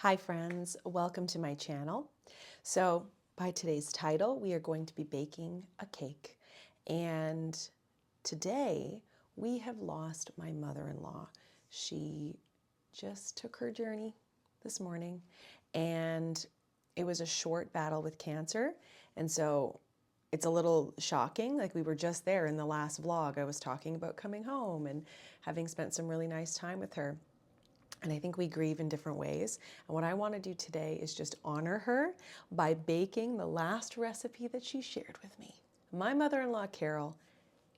Hi friends, welcome to my channel. So by today's title, we are going to be baking a cake. And today we have lost my mother-in-law. She just took her journey this morning and it was a short battle with cancer. And so it's a little shocking. Like we were just there in the last vlog. I was talking about coming home and having spent some really nice time with her. And I think we grieve in different ways. And what I want to do today is just honor her by baking the last recipe that she shared with me. My mother-in-law, Carol,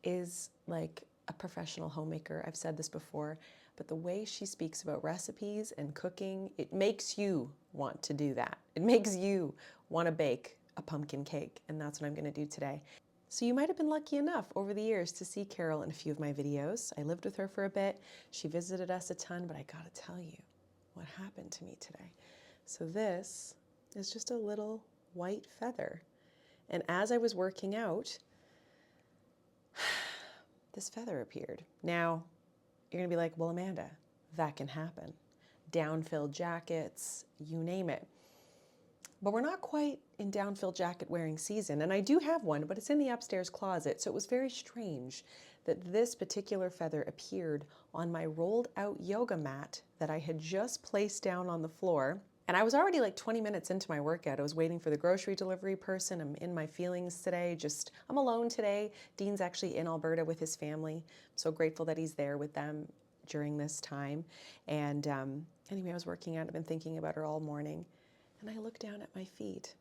is like a professional homemaker. I've said this before, but the way she speaks about recipes and cooking, it makes you want to do that. It makes you want to bake a pumpkin cake, and that's what I'm going to do today. So you might have been lucky enough over the years to see Carol in a few of my videos. I lived with her for a bit. She visited us a ton, but I gotta tell you what happened to me today. So this is just a little white feather. And as I was working out, this feather appeared. Now, you're gonna be like, well, Amanda, that can happen. Down-filled jackets, you name it. But we're not quite in down-filled jacket wearing season. And I do have one, but it's in the upstairs closet. So it was very strange that this particular feather appeared on my rolled out yoga mat that I had just placed down on the floor. And I was already like 20 minutes into my workout. I was waiting for the grocery delivery person. I'm in my feelings today. I'm alone today. Dean's actually in Alberta with his family. I'm so grateful that he's there with them during this time. And anyway, I was working out. I've been thinking about her all morning. And I look down at my feet.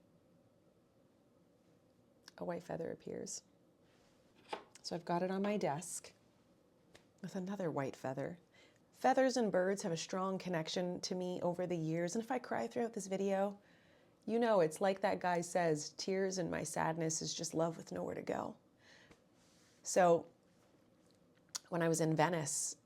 A white feather appears. So I've got it on my desk with another white feather. Feathers and birds have a strong connection to me over the years. And if I cry throughout this video, you know it's like that guy says, tears and my sadness is just love with nowhere to go. So when I was in Venice,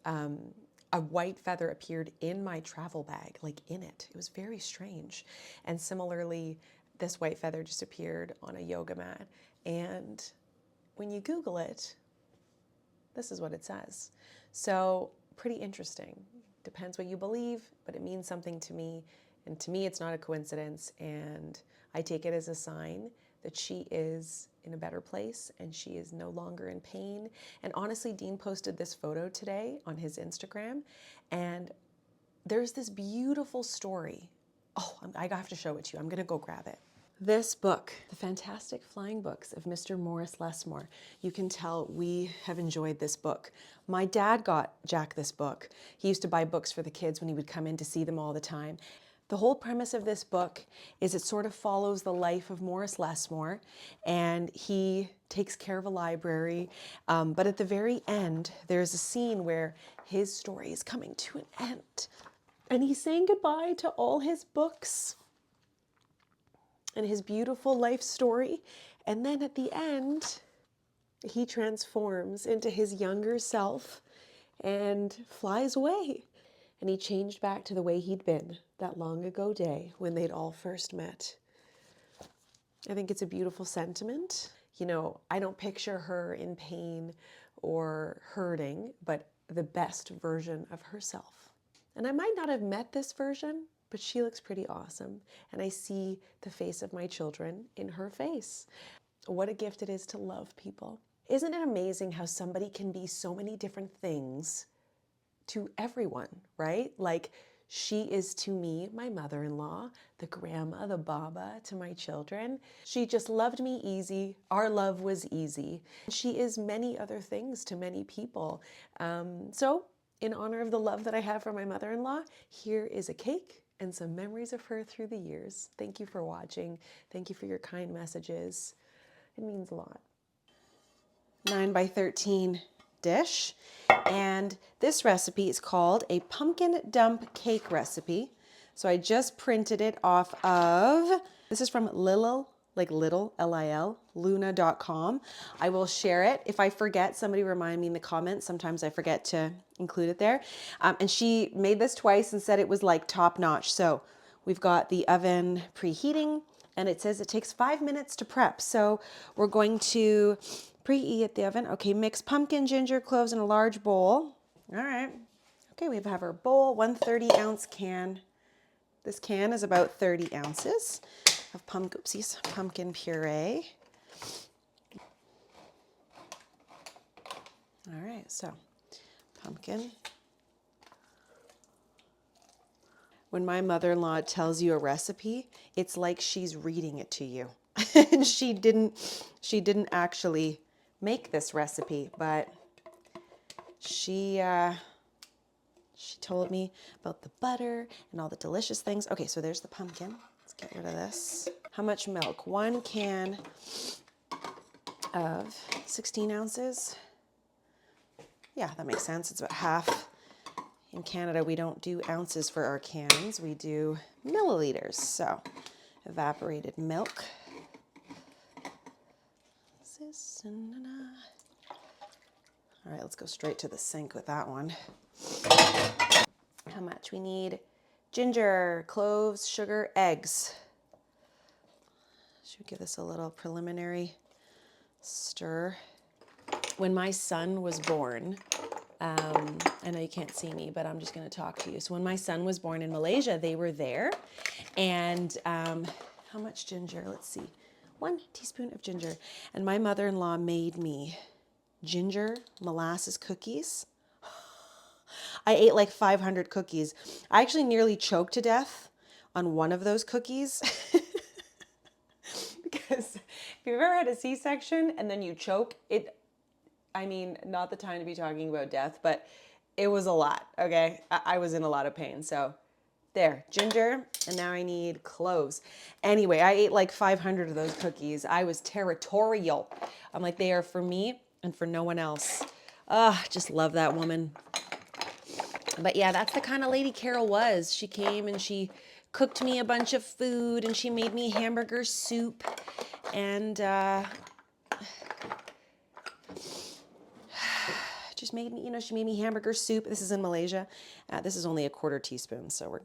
a white feather appeared in my travel bag, like in it. It was very strange. And similarly, this white feather just appeared on a yoga mat. And when you Google it, this is what it says. So pretty interesting. Depends what you believe, but it means something to me. And to me, it's not a coincidence. And I take it as a sign that she is in a better place and she is no longer in pain. And honestly, Dean posted this photo today on his Instagram, and there's this beautiful story. Oh, I have to show it to you. I'm gonna go grab it. This book, The Fantastic Flying Books of Mr. Morris Lesmore. You can tell we have enjoyed this book. My dad got Jack this book. He used to buy books for the kids when he would come in to see them all the time. The whole premise of this book is it sort of follows the life of Morris Lesmore, and he takes care of a library. But at the very end, there's a scene where his story is coming to an end, and he's saying goodbye to all his books and his beautiful life story. And then at the end, he transforms into his younger self and flies away. And he changed back to the way he'd been that long ago day when they'd all first met. I think it's a beautiful sentiment. You know, I don't picture her in pain or hurting, but the best version of herself. And I might not have met this version, but she looks pretty awesome. And I see the face of my children in her face. What a gift it is to love people. Isn't it amazing how somebody can be so many different things to everyone, right? Like she is to me, my mother-in-law, the grandma, the baba to my children. She just loved me easy. Our love was easy. She is many other things to many people. So in honor of the love that I have for my mother-in-law, here is a cake and some memories of her through the years. Thank you for watching. Thank you for your kind messages. It means a lot. 9 by 13 dish. And this recipe is called a pumpkin dump cake recipe. So I just printed it off of, this is from Lil, like little, L-I-L, luna.com. I will share it. If I forget, somebody remind me in the comments. Sometimes I forget to include it there. And she made this twice and said it was like top notch. So we've got the oven preheating, and it says it takes 5 minutes to prep. So we're going to preheat the oven. Okay, mix pumpkin, ginger, cloves in a large bowl. All right. Okay, we have our bowl, 130-ounce can, This can is about 30 ounces of pumpkin puree. All right, so pumpkin. When my mother-in-law tells you a recipe, it's like she's reading it to you. And she didn't actually make this recipe, but she told me about the butter and all the delicious things. Okay, so there's the pumpkin. Let's get rid of this. How much milk? 1 can of 16 ounces. Yeah, that makes sense. It's about half. In Canada, we don't do ounces for our cans. We do milliliters. So, evaporated milk. All right, let's go straight to the sink with that one. How much? We need ginger, cloves, sugar, eggs. Should we give this a little preliminary stir? When my son was born, I know you can't see me, but I'm just going to talk to you. So when my son was born in Malaysia, they were there. And how much ginger? Let's see. 1 teaspoon of ginger. And my mother-in-law made me ginger molasses cookies. I ate like 500 cookies. I actually nearly choked to death on one of those cookies. Because if you've ever had a C-section and then you choke, I mean, not the time to be talking about death, but it was a lot, okay? I was in a lot of pain, so there, ginger, and now I need cloves. Anyway, I ate like 500 of those cookies. I was territorial. I'm like, they are for me and for no one else. Just love that woman. But yeah, that's the kind of lady Carol was. She came and she cooked me a bunch of food and she made me hamburger soup and just made me, she made me hamburger soup. This is in Malaysia. This is only a 1/4 teaspoon, so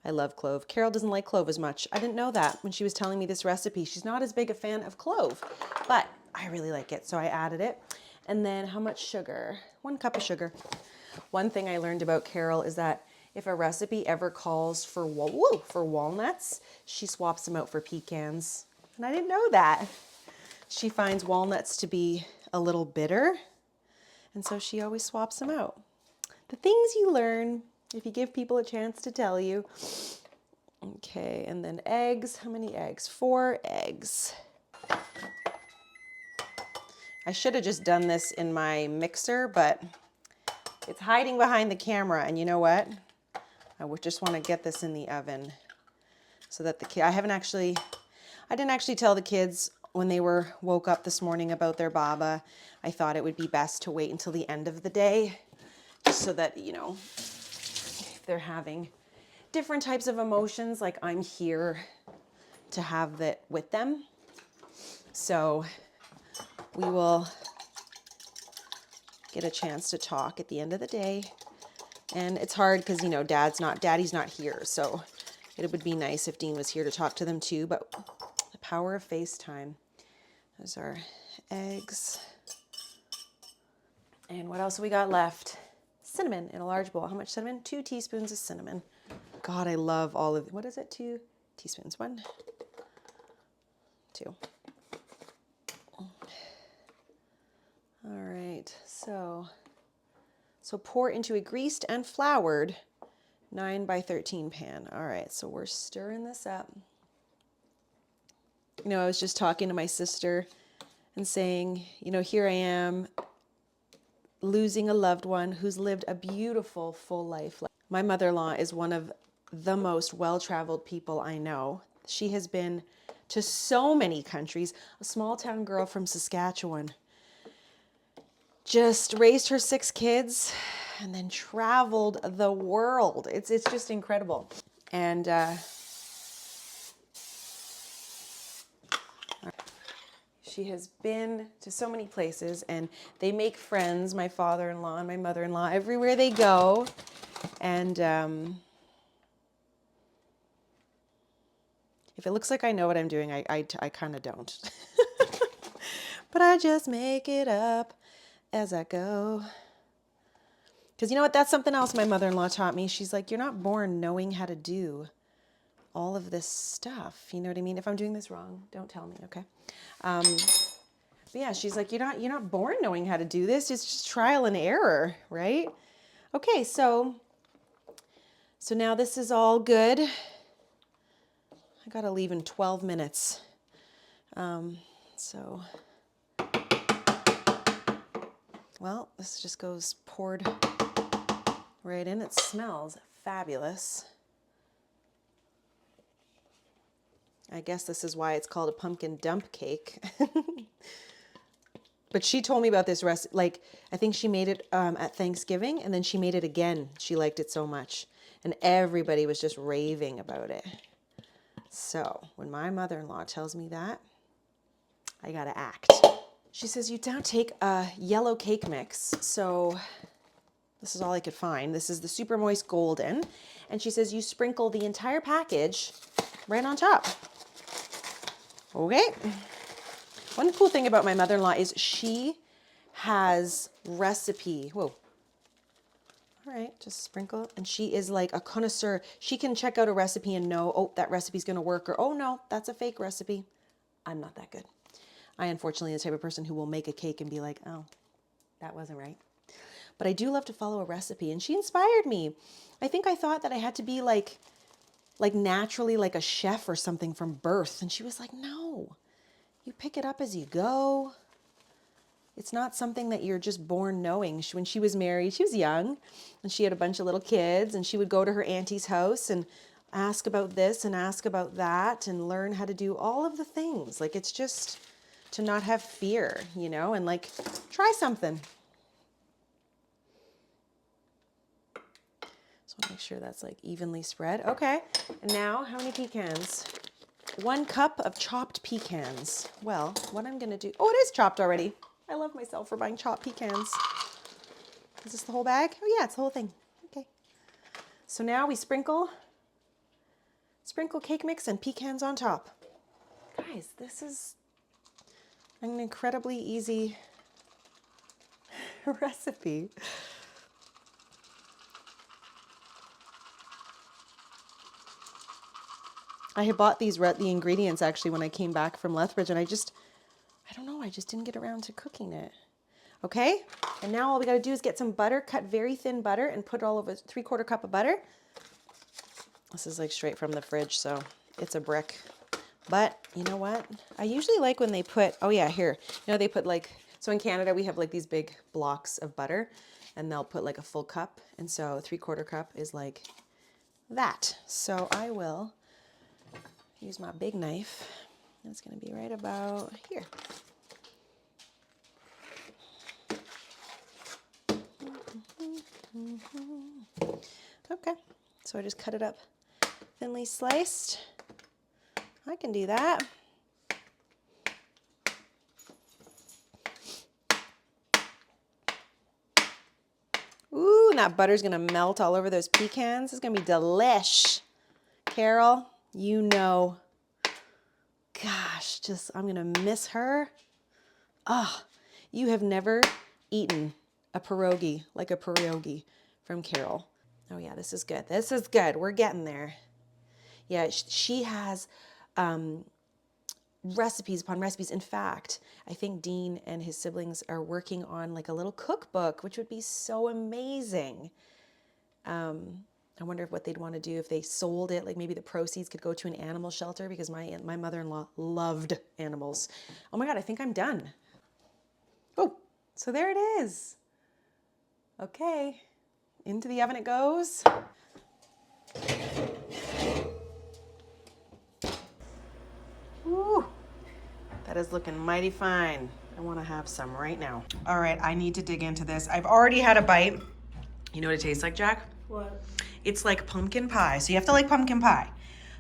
I love clove. Carol doesn't like clove as much. I didn't know that when she was telling me this recipe. She's not as big a fan of clove, but I really like it, so I added it. And then how much sugar? 1 cup of sugar. One thing I learned about Carol is that if a recipe ever calls for walnuts, she swaps them out for pecans. And I didn't know that. She finds walnuts to be a little bitter, and so she always swaps them out. The things you learn if you give people a chance to tell you. Okay, and then eggs. How many eggs? 4 eggs. I should have just done this in my mixer, but it's hiding behind the camera, and you know what? I would just want to get this in the oven so that I didn't actually tell the kids when they woke up this morning about their baba. I thought it would be best to wait until the end of the day, just so that, if they're having different types of emotions, like I'm here to have that with them. So we will get a chance to talk at the end of the day. And it's hard because, Daddy's not here. So it would be nice if Dean was here to talk to them too, but the power of FaceTime. Those are eggs. And what else have we got left? Cinnamon in a large bowl. How much cinnamon? 2 teaspoons of cinnamon. God, I love all of, what is it? 2 teaspoons. 1, 2. All right, so pour into a greased and floured 9 by 13 pan. All right, so we're stirring this up. I was just talking to my sister and saying, here I am losing a loved one who's lived a beautiful, full life. My mother-in-law is one of the most well-traveled people I know. She has been to so many countries. A small town girl from Saskatchewan. Just raised her 6 kids and then traveled the world. It's just incredible. And she has been to so many places, and they make friends, my father-in-law and my mother-in-law, everywhere they go. And if it looks like I know what I'm doing, I kind of don't. But I just make it up as I go. Because you know what? That's something else my mother-in-law taught me. She's like, you're not born knowing how to do all of this stuff. You know what I mean? If I'm doing this wrong, don't tell me, okay? But yeah, she's like, you're not born knowing how to do this. It's just trial and error, right? Okay, so now this is all good. I gotta leave in 12 minutes. Well, this just goes poured right in. It smells fabulous. I guess this is why it's called a pumpkin dump cake. But she told me about this recipe. Like, I think she made it at Thanksgiving, and then she made it again. She liked it so much. And everybody was just raving about it. So when my mother-in-law tells me that, I gotta act. She says, you don't take a yellow cake mix. So this is all I could find. This is the Super Moist Golden. And she says, you sprinkle the entire package right on top. Okay. One cool thing about my mother-in-law is she has recipe. Whoa. All right, just sprinkle. And she is like a connoisseur. She can check out a recipe and know, oh, that recipe's gonna work, or oh no, that's a fake recipe. I'm not that good. I unfortunately am the type of person who will make a cake and be like, oh, that wasn't right. But I do love to follow a recipe, and she inspired me. I think I thought that I had to be like naturally like a chef or something from birth. And she was like, no, you pick it up as you go. It's not something that you're just born knowing. When she was married, she was young, and she had a bunch of little kids, and she would go to her auntie's house and ask about this and ask about that and learn how to do all of the things. Like, it's just to not have fear, you know, and like try something. So I'll make sure that's like evenly spread. Okay, and now how many pecans? 1 cup of chopped pecans. Well, what I'm gonna do, oh, it is chopped already. I love myself for buying chopped pecans. Is this the whole bag? Oh yeah, it's the whole thing. Okay. So now we sprinkle cake mix and pecans on top. Guys, this is an incredibly easy recipe. I had bought the ingredients actually when I came back from Lethbridge, and I don't know, I just didn't get around to cooking it. Okay, and now all we gotta do is get some butter, cut very thin butter, and put all of it, 3/4 cup of butter. This is like straight from the fridge, so it's a brick. But you know what? I usually like when they put, oh yeah, here. You know, they put like, so in Canada we have like these big blocks of butter, and they'll put like a full cup. And so 3/4 cup is like that. So I will use my big knife. It's gonna be right about here. Okay, so I just cut it up thinly sliced. I can do that. Ooh, and that butter's gonna melt all over those pecans. It's gonna be delish. Carol, you know. Gosh, I'm gonna miss her. Ah, you have never eaten a pierogi like a pierogi from Carol. Oh yeah, this is good. This is good. We're getting there. Yeah, she has recipes upon recipes. In fact, I think Dean and his siblings are working on like a little cookbook, which would be so amazing. I wonder what they'd want to do if they sold it. Like maybe the proceeds could go to an animal shelter, because my mother-in-law loved animals. Oh my God, I think I'm done. Oh, so there it is. Okay, into the oven it goes. Woo, that is looking mighty fine. I want to have some right now. All right, I need to dig into this. I've already had a bite. You know what it tastes like, Jack? What? It's like pumpkin pie. So you have to like pumpkin pie.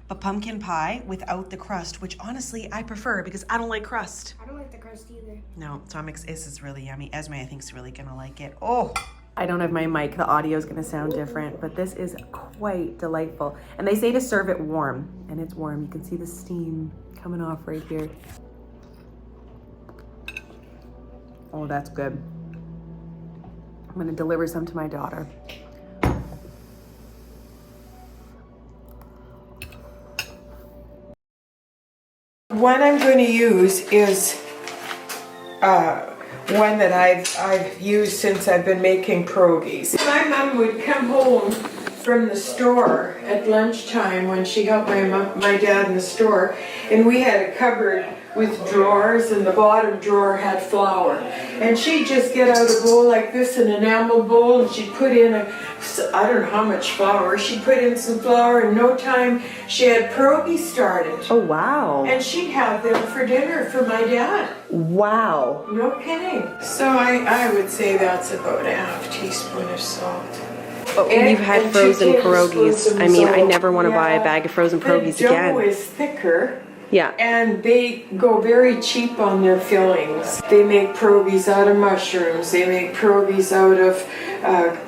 But pumpkin pie without the crust, which honestly I prefer because I don't like crust. I don't like the crust either. No, so this is really yummy. Esme, I think, is really gonna like it. Oh, I don't have my mic. The audio is gonna sound different, but this is quite delightful. And they say to serve it warm, and it's warm. You can see the steam coming off right here. Oh, that's good. I'm gonna deliver some to my daughter. One I'm going to use is one that I've used since I've been making pierogies. My mom would come home from the store at lunchtime when she helped my dad in the store, and we had a cupboard with drawers, and the bottom drawer had flour. And she'd just get out a bowl like this, an enamel bowl, and she'd put in I don't know how much flour. She'd put in some flour, in no time she had pierogies started. Oh, wow. And she'd have them for dinner for my dad. Wow. No kidding. So I would say that's about a half teaspoon of salt. Oh, you've had frozen pierogies. I mean, I never want to buy a bag of frozen pierogies again. The dough is thicker. Yeah. And they go very cheap on their fillings. They make pierogies out of mushrooms. They make pierogies out of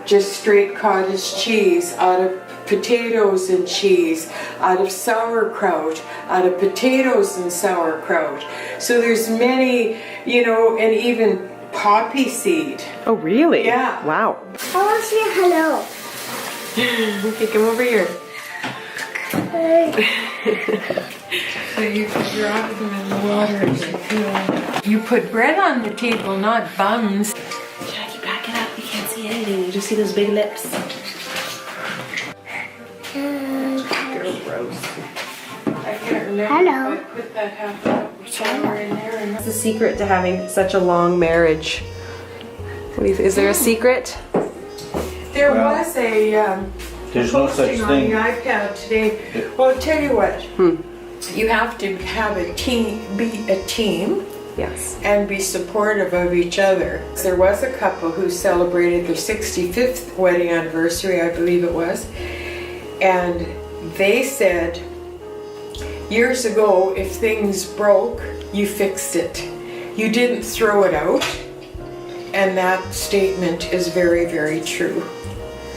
just straight cottage cheese, out of potatoes and cheese, out of sauerkraut, out of potatoes and sauerkraut. So there's many, you know, and even poppy seed. Oh, really? Yeah. Wow. I want to say hello. Okay, come over here. Hey. So you drop them in the water. You put bread on the table, not buns. Jackie, back it up. You can't see anything. You just see those big lips. Gross. I can't remember. Hello. I put that half cup of flour in there. What's the secret to having such a long marriage? What do you think? Is there a secret? There was a there's no such posting thing. on the iPad today. Well, I'll tell you what. You have to have a team, be a team. Yes. And be supportive of each other. There was a couple who celebrated their 65th wedding anniversary, I believe it was. And they said, years ago, if things broke, you fixed it. You didn't throw it out. And that statement is very, very true.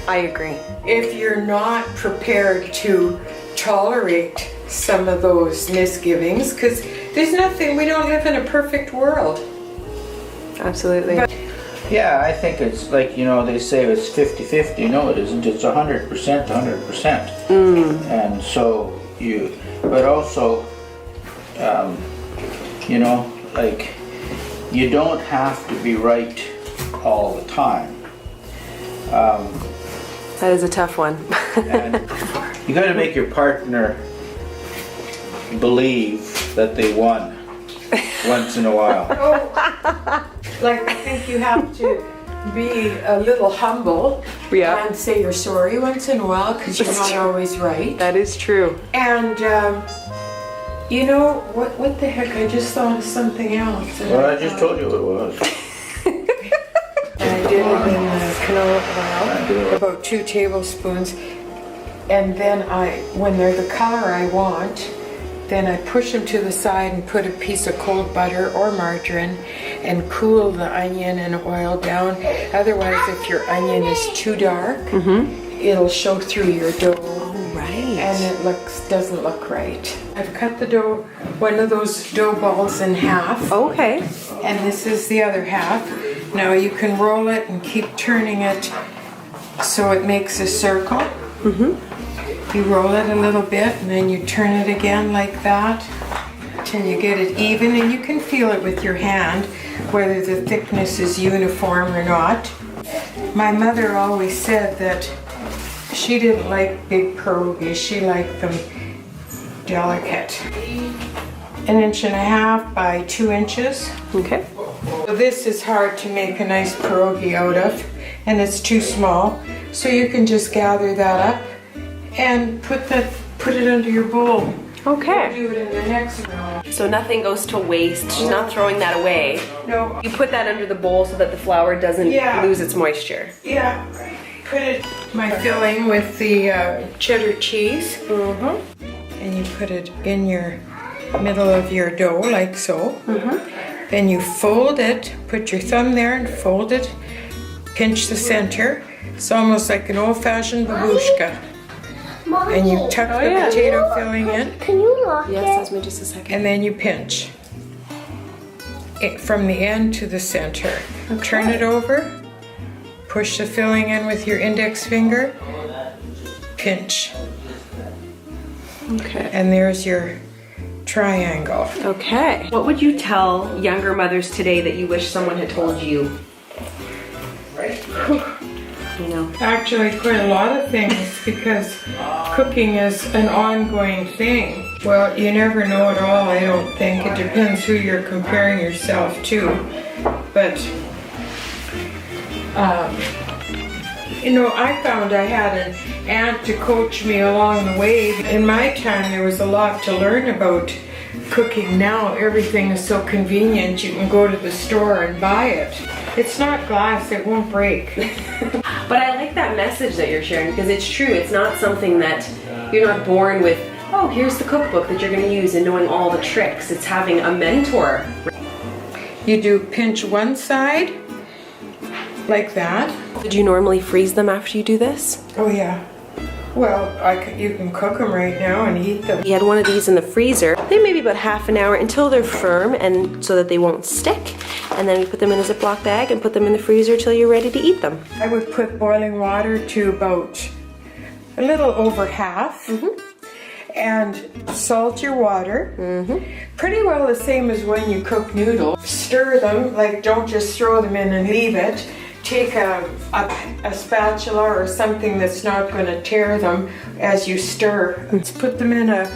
I agree. If you're not prepared to tolerate some of those misgivings, because there's nothing, we don't live in a perfect world. Absolutely. But yeah, I think it's like, you know, they say it's 50-50. No, it isn't. It's 100%, 100%. And so but also, you know, like, you don't have to be right all the time. That is a tough one. And you got to make your partner believe that they won once in a while. Like, I think you have to be a little humble and say you're sorry once in a while, because you're not always right. That is true. And you know what the heck? I just thought of something else. Well, I just told you what it was. And I did it in canola oil, about 2 tablespoons. And then when they're the color I want, then I push them to the side and put a piece of cold butter or margarine and cool the onion and oil down. Otherwise, if your onion is too dark, it'll show through your dough. Oh, right. And it doesn't look right. I've cut the dough, one of those dough balls in half. Okay. And this is the other half. Now you can roll it and keep turning it so it makes a circle. You roll it a little bit and then you turn it again like that till you get it even, and you can feel it with your hand whether the thickness is uniform or not. My mother always said that she didn't like big pierogies, she liked them delicate. 1.5 inches by 2 inches. Okay. So this is hard to make a nice pierogi out of, and it's too small, so you can just gather that up and put it under your bowl. Okay. We'll do it in the next one. So nothing goes to waste. She's not throwing that away. No. You put that under the bowl so that the flour doesn't lose its moisture. Yeah. Put my filling with the cheddar cheese. And you put it in your middle of your dough like so. Then you fold it, put your thumb there and fold it, pinch the center. It's almost like an old-fashioned babushka. Mommy, And you tuck the potato filling in. can you lock it? Yes, me just a second. And then you pinch it from the end to the center. Turn it over, push the filling in with your index finger, pinch, Okay. and there's your triangle. Okay. What would you tell younger mothers today that you wish someone had told you? You know. Actually, quite a lot of things, because cooking is an ongoing thing. Well, you never know it all, I don't think. It depends who you're comparing yourself to. But, you know, I found I had an aunt to coach me along the way. In my time, there was a lot to learn about cooking. Now, everything is so convenient. You can go to the store and buy it. It's not glass, it won't break. But I like that message that you're sharing, because it's true. It's not something that you're not born with, oh, here's the cookbook that you're going to use and knowing all the tricks. It's having a mentor. You do pinch one side, like that. Did you normally freeze them after you do this? Oh yeah. Well, you can cook them right now and eat them. We had one of these in the freezer. They may be about half an hour until they're firm, and so that they won't stick. And then we put them in a Ziploc bag and put them in the freezer till you're ready to eat them. I would put boiling water to about a little over half. And salt your water. Pretty well the same as when you cook noodles. Stir them, like don't just throw them in and leave it. Take a spatula or something that's not going to tear them as you stir. Let's put them in a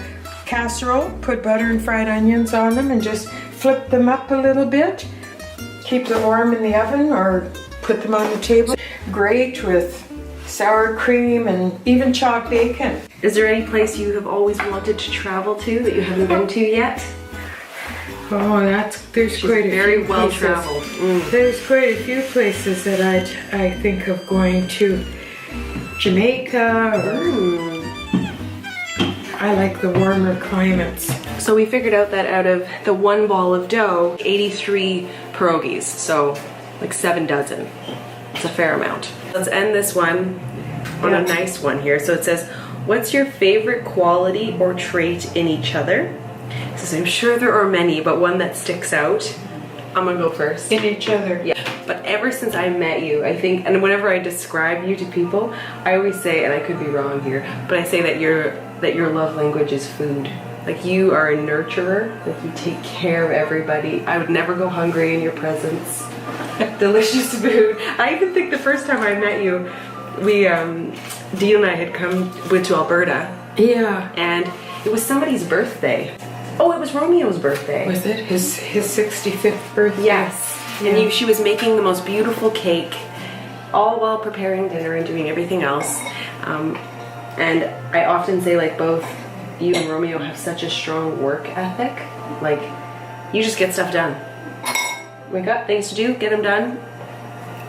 casserole, put butter and fried onions on them, and just flip them up a little bit. Keep them warm in the oven or put them on the table. Great with sour cream and even chopped bacon. Is there any place you have always wanted to travel to that you haven't been to yet? Oh, there's quite a very few well places. traveled. There's quite a few places that I think of going to. Jamaica, or I like the warmer climates. So we figured out that out of the one ball of dough, 83 pierogies, so like 7 dozen. It's a fair amount. Let's end this one on a nice one here. So it says, what's your favorite quality or trait in each other? So I'm sure there are many, but one that sticks out. I'm gonna go first. In each other. Yeah, but ever since I met you, I think, and whenever I describe you to people, I always say, and I could be wrong here, but I say that your love language is food. Like, you are a nurturer, like you take care of everybody. I would never go hungry in your presence. Delicious food. I even think the first time I met you, Dean and I went to Alberta. Yeah. And it was somebody's birthday. Oh, it was Romeo's birthday. Was it his 65th birthday? Yes. Yeah. And she was making the most beautiful cake, all while preparing dinner and doing everything else. And I often say, like, both you and Romeo have such a strong work ethic. Like, you just get stuff done. Wake up, things to do, get them done.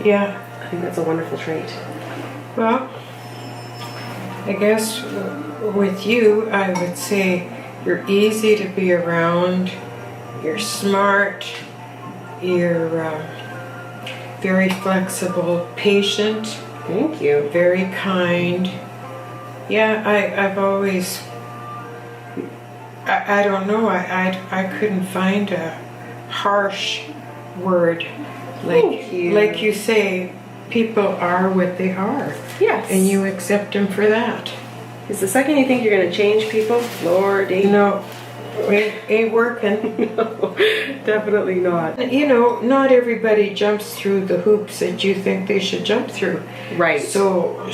Yeah. I think that's a wonderful trait. Well, I guess with you, I would say you're easy to be around, you're smart, you're very flexible, patient. Thank you. Very kind. Yeah, I've always, I don't know, I couldn't find a harsh word. Thank you. Like you say, people are what they are. Yes. And you accept them for that. Is the second you think you're going to change people, Lordy? No, it ain't working. No, definitely not. You know, not everybody jumps through the hoops that you think they should jump through. Right. So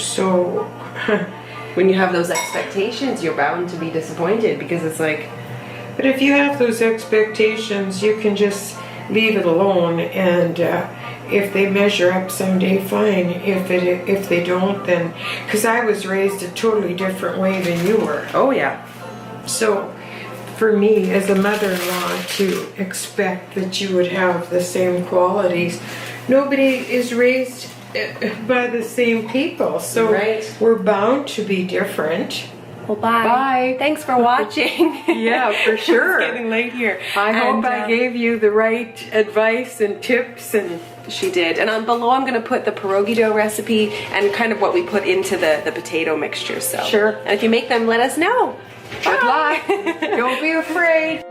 when you have those expectations, you're bound to be disappointed, because it's like, but if you have those expectations, you can just leave it alone, and if they measure up someday, fine. If they don't, then, because I was raised a totally different way than you were. oh yeah. So for me as a mother-in-law to expect that you would have the same qualities, nobody is raised by the same people, so Right. we're bound to be different. Well, bye. Bye. Thanks for watching. Yeah, for sure. It's getting late here. I hope And, I gave you the right advice and tips, and She did. And below I'm going to put the pierogi dough recipe and kind of what we put into the potato mixture. So Sure. And if you make them, let us know. good Bye. luck. Don't be afraid.